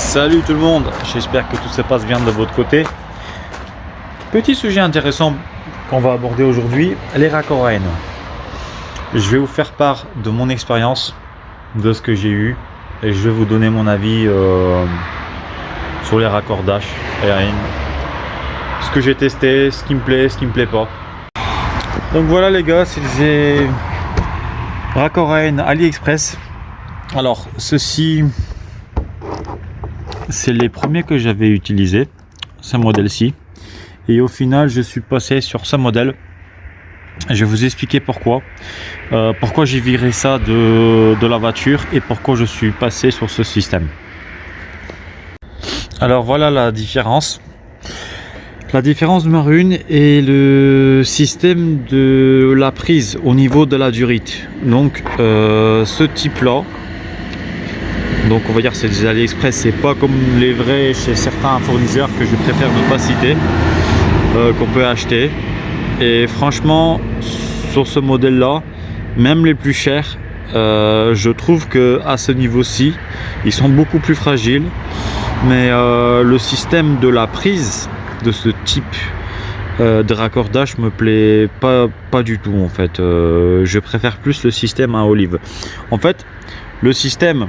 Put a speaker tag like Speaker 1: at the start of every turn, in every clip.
Speaker 1: Salut tout le monde, j'espère que tout se passe bien de votre côté. Petit sujet intéressant qu'on va aborder aujourd'hui, les raccords AN. Je vais vous faire part de mon expérience, de ce que j'ai eu, et je vais vous donner mon avis sur les raccordages AN. Ce que j'ai testé, ce qui me plaît, ce qui me plaît pas. Donc voilà les gars, c'est les raccords AN AliExpress. Alors ceci, c'est les premiers que j'avais utilisés, ce modèle-ci. Et au final, je suis passé sur ce modèle. Je vais vous expliquer pourquoi. Pourquoi j'ai viré ça de la voiture et pourquoi je suis passé sur ce système. Alors voilà la différence. La différence numéro 1 est le système de la prise au niveau de la durite. Donc ce type-là, donc on va dire c'est des AliExpress, c'est pas comme les vrais chez certains fournisseurs que je préfère ne pas citer, qu'on peut acheter. Et franchement sur ce modèle là, même les plus chers, je trouve que à ce niveau-ci ils sont beaucoup plus fragiles. Mais le système de la prise de ce type de raccordage me plaît pas du tout en fait. Je préfère plus le système à olive. En fait le système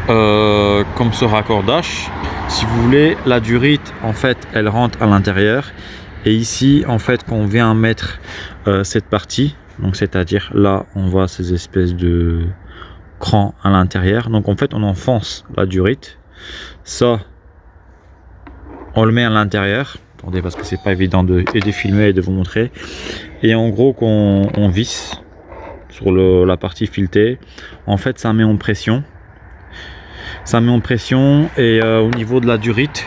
Speaker 1: comme ce raccordage, si vous voulez, la durite en fait elle rentre à l'intérieur, et ici en fait quand on vient mettre cette partie, donc c'est à dire là on voit ces espèces de crans à l'intérieur, donc en fait on enfonce la durite, ça on le met à l'intérieur. Attendez parce que c'est pas évident de filmer et de vous montrer, et en gros qu'on visse sur la partie filetée, en fait ça met en pression. Ça met en pression et au niveau de la durite,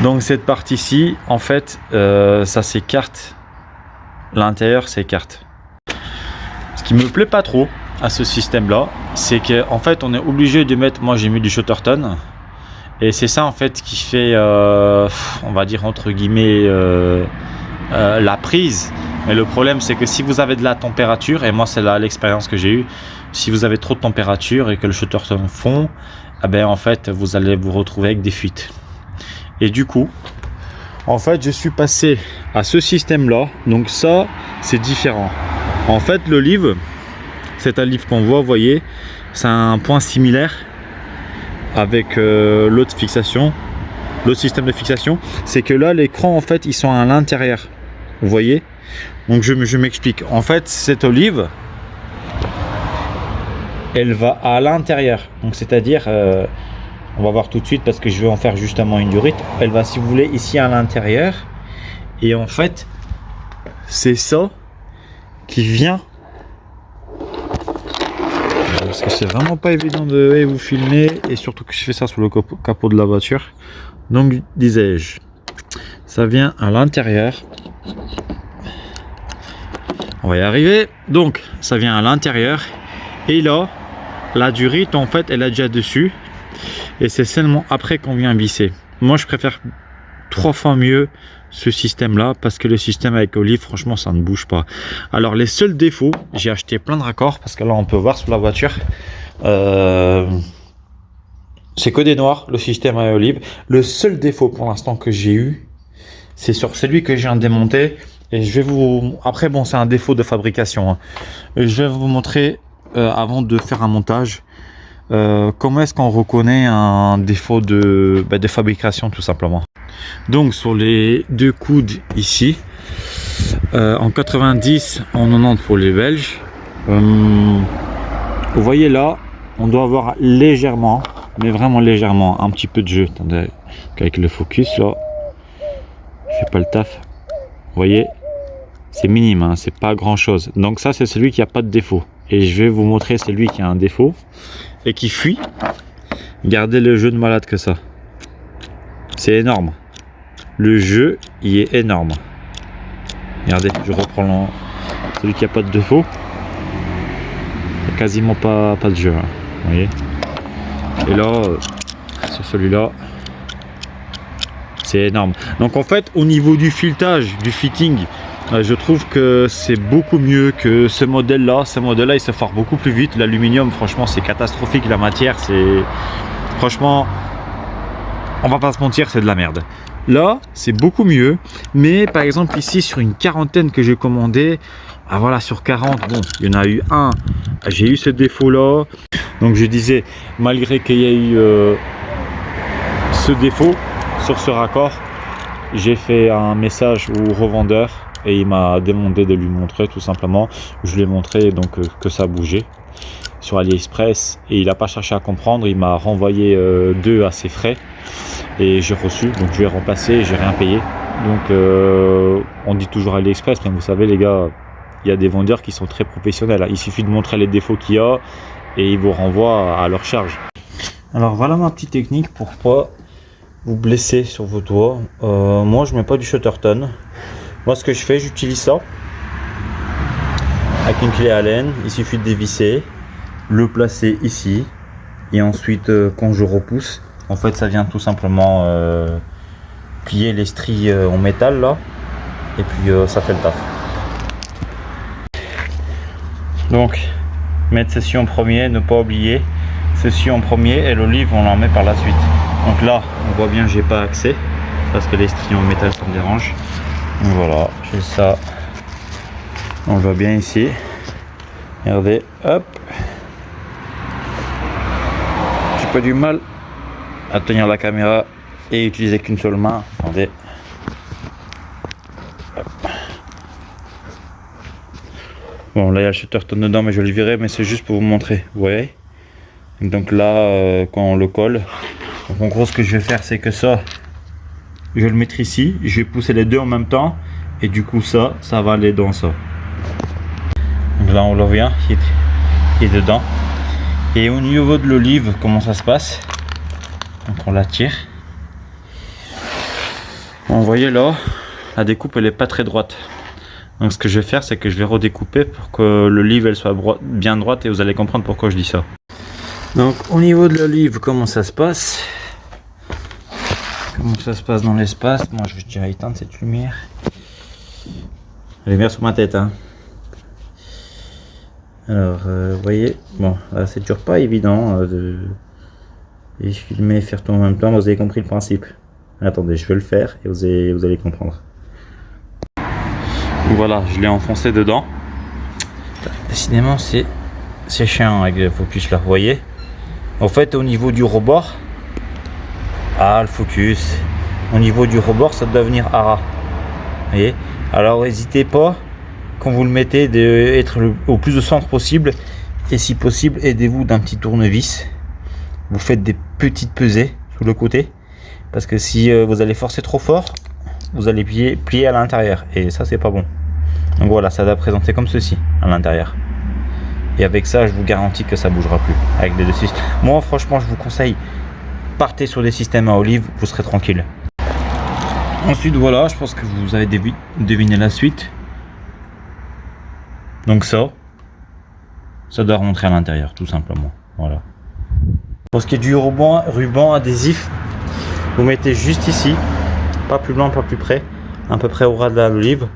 Speaker 1: donc cette partie-ci en fait ça s'écarte, l'intérieur s'écarte. Ce qui me plaît pas trop à ce système là, c'est qu'en fait on est obligé de mettre, moi j'ai mis du Shotterton, et c'est ça en fait qui fait on va dire entre guillemets la prise. Mais le problème c'est que si vous avez de la température, et moi c'est là l'expérience que j'ai eue, si vous avez trop de température et que le Shotterton fond, eh ben en fait vous allez vous retrouver avec des fuites. Et du coup en fait je suis passé à ce système là, donc ça c'est différent. En fait l'olive, cette olive qu'on voit, vous voyez, c'est un point similaire avec l'autre fixation, l'autre système de fixation, c'est que là les crans en fait ils sont à l'intérieur, vous voyez. Donc je m'explique. En fait cette olive elle va à l'intérieur, donc c'est à dire on va voir tout de suite parce que je vais en faire justement une durite. Elle va, si vous voulez, ici à l'intérieur, et en fait c'est ça qui vient, parce que c'est vraiment pas évident de vous filmer, et surtout que je fais ça sur le capot de la voiture. Donc disais-je, ça vient à l'intérieur, on va y arriver. Donc ça vient à l'intérieur, et là la durite en fait elle est déjà dessus, et c'est seulement après qu'on vient visser. Moi je préfère 3 fois mieux ce système là, parce que le système avec olive franchement ça ne bouge pas. Alors les seuls défauts, j'ai acheté plein de raccords parce que là on peut voir sur la voiture c'est que des noirs, le système avec olive. Le seul défaut pour l'instant que j'ai eu, c'est sur celui que je viens de démonter, et je vais vous, après bon c'est un défaut de fabrication, hein. Je vais vous montrer avant de faire un montage comment est-ce qu'on reconnaît un défaut de fabrication tout simplement. Donc sur les deux coudes ici, en 90, en 90 pour les Belges, vous voyez là on doit avoir légèrement, mais vraiment légèrement, un petit peu de jeu. Attendez, avec le focus là je fais pas le taf, vous voyez c'est minime, hein, c'est pas grand chose. Donc ça c'est celui qui a pas de défaut, et je vais vous montrer celui qui a un défaut et qui fuit. Regardez le jeu de malade que ça, c'est énorme, le jeu il est énorme. Regardez, je reprends celui qui a pas de défaut, il n'y a quasiment pas de jeu, hein, vous voyez. Et là sur celui-là c'est énorme. Donc en fait au niveau du filetage, du fitting, Je trouve que c'est beaucoup mieux que ce modèle-là. Ce modèle-là, il se fore beaucoup plus vite. L'aluminium, franchement, c'est catastrophique. La matière, c'est... Franchement, on va pas se mentir, c'est de la merde. Là, c'est beaucoup mieux. Mais par exemple, ici, sur une quarantaine que j'ai commandé, ah voilà, sur 40, bon, il y en a eu un. J'ai eu ce défaut-là. Donc, je disais, malgré qu'il y ait eu ce défaut sur ce raccord, j'ai fait un message au revendeur et il m'a demandé de lui montrer tout simplement. Je lui ai montré donc que ça bougeait sur AliExpress et il n'a pas cherché à comprendre. Il m'a renvoyé deux à ses frais et j'ai reçu. Donc je vais remplacer, j'ai rien payé. Donc on dit toujours AliExpress, mais vous savez les gars, il y a des vendeurs qui sont très professionnels. Il suffit de montrer les défauts qu'il y a et ils vous renvoient à leur charge. Alors voilà ma petite technique pour pas vous blesser sur vos doigts. Moi je mets pas du Shutterton. Moi ce que je fais, j'utilise ça avec une clé Allen. Il suffit de dévisser, le placer ici et ensuite quand je repousse, en fait ça vient tout simplement plier les stries en métal là et puis ça fait le taf. Donc mettre ceci en premier, ne pas oublier ceci en premier et l'olive on l'en met par la suite. Donc là on voit bien j'ai pas accès parce que les stries en métal ça me dérange. Donc voilà, j'ai ça. On le voit bien ici. Regardez, hop. J'ai pas du mal à tenir la caméra et utiliser qu'une seule main. Attendez. Hop. Bon là il y a le Shutterton dedans mais je le virerai, mais c'est juste pour vous montrer. Vous voyez. Donc là quand on le colle, donc en gros ce que je vais faire c'est que ça, je vais le mettre ici, je vais pousser les deux en même temps et du coup ça va aller dans ça. Donc là on le voit, il est dedans. Et au niveau de l'olive, comment ça se passe? Donc on la tire. Vous voyez là, la découpe elle est pas très droite. Donc ce que je vais faire c'est que je vais redécouper pour que l'olive elle soit bien droite et vous allez comprendre pourquoi je dis ça. Donc au niveau de l'olive, comment ça se passe? Comment ça se passe dans l'espace? Moi je vais déjà éteindre cette lumière. La lumière sur ma tête hein. Alors vous voyez, bon là c'est toujours pas évident de filmer et faire tout en même temps, vous avez compris le principe. Attendez, je vais le faire et vous allez comprendre. Voilà, je l'ai enfoncé dedans. Décidément c'est chiant avec le focus là, vous voyez. En fait au niveau du rebord, ah le focus, au niveau du rebord ça doit venir à ras. Vous voyez. Alors n'hésitez pas quand vous le mettez d'être au plus de centre possible et si possible aidez-vous d'un petit tournevis. Vous faites des petites pesées sur le côté parce que si vous allez forcer trop fort, vous allez plier à l'intérieur et ça c'est pas bon. Donc voilà, ça doit présenter comme ceci à l'intérieur. Et avec ça, je vous garantis que ça bougera plus avec les deux systèmes. Moi franchement, je vous conseille, partez sur des systèmes à olive, vous serez tranquille. Ensuite voilà, je pense que vous avez deviné la suite. Donc ça doit rentrer à l'intérieur tout simplement. Voilà. Pour ce qui est du ruban adhésif, vous mettez juste ici, pas plus loin, pas plus près, à peu près au ras de l'olive.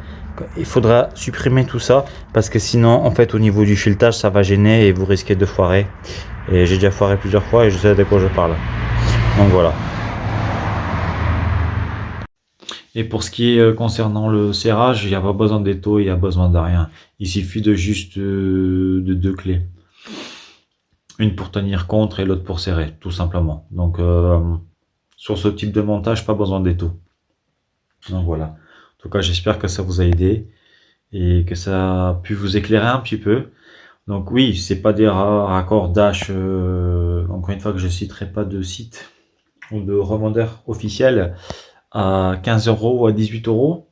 Speaker 1: Il faudra supprimer tout ça parce que sinon en fait au niveau du filetage ça va gêner et vous risquez de foirer. Et j'ai déjà foiré plusieurs fois et je sais de quoi je parle. Donc voilà. Et pour ce qui est concernant le serrage, il n'y a pas besoin d'étau, il n'y a besoin de rien. Il suffit de juste de deux clés. Une pour tenir contre et l'autre pour serrer, tout simplement. Donc sur ce type de montage, pas besoin d'étau. Donc voilà. En tout cas, j'espère que ça vous a aidé et que ça a pu vous éclairer un petit peu. Donc oui, c'est pas des raccords Dash, encore une fois que je citerai pas de site ou de revendeur officiel, à 15 € ou à 18 €.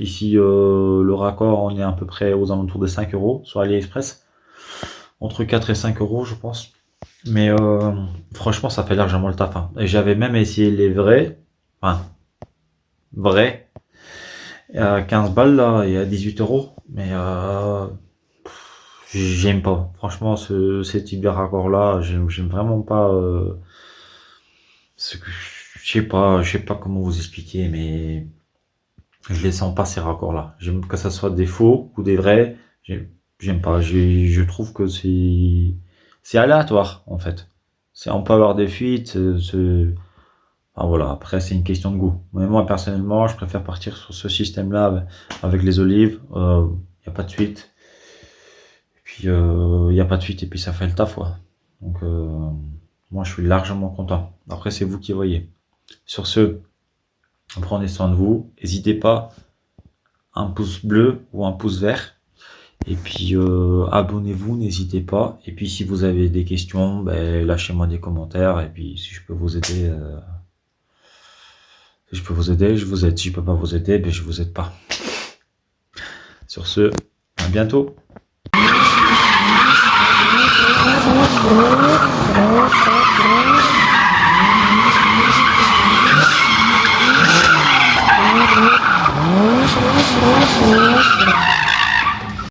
Speaker 1: Ici, le raccord, on est à peu près aux alentours de 5 € sur AliExpress. Entre 4 et 5 € je pense. Mais franchement, ça fait largement le taf. Hein. Et j'avais même essayé les vrais. Enfin, vrais. À 15 balles là et à 18 €. Mais j'aime pas. Franchement, ces types de raccords là, j'aime vraiment pas. Je sais pas comment vous expliquer, mais Je les sens pas ces raccords-là. J'aime que ça soit des faux ou des vrais. J'aime pas. Je trouve que c'est aléatoire en fait. On peut avoir des fuites. Enfin, voilà. Après, c'est une question de goût. Mais moi personnellement, je préfère partir sur ce système-là avec les olives. Il y a pas de fuite. Et puis il y a pas de fuite et puis ça fait le taf, quoi. Donc moi, je suis largement content. Après, c'est vous qui voyez. Sur ce, prenez soin de vous. N'hésitez pas, un pouce bleu ou un pouce vert. Et puis abonnez-vous, n'hésitez pas. Et puis si vous avez des questions, ben, lâchez-moi des commentaires. Et puis si je peux vous aider, si je peux vous aider, je vous aide. Si je peux pas vous aider, ben, je vous aide pas. Sur ce, à bientôt.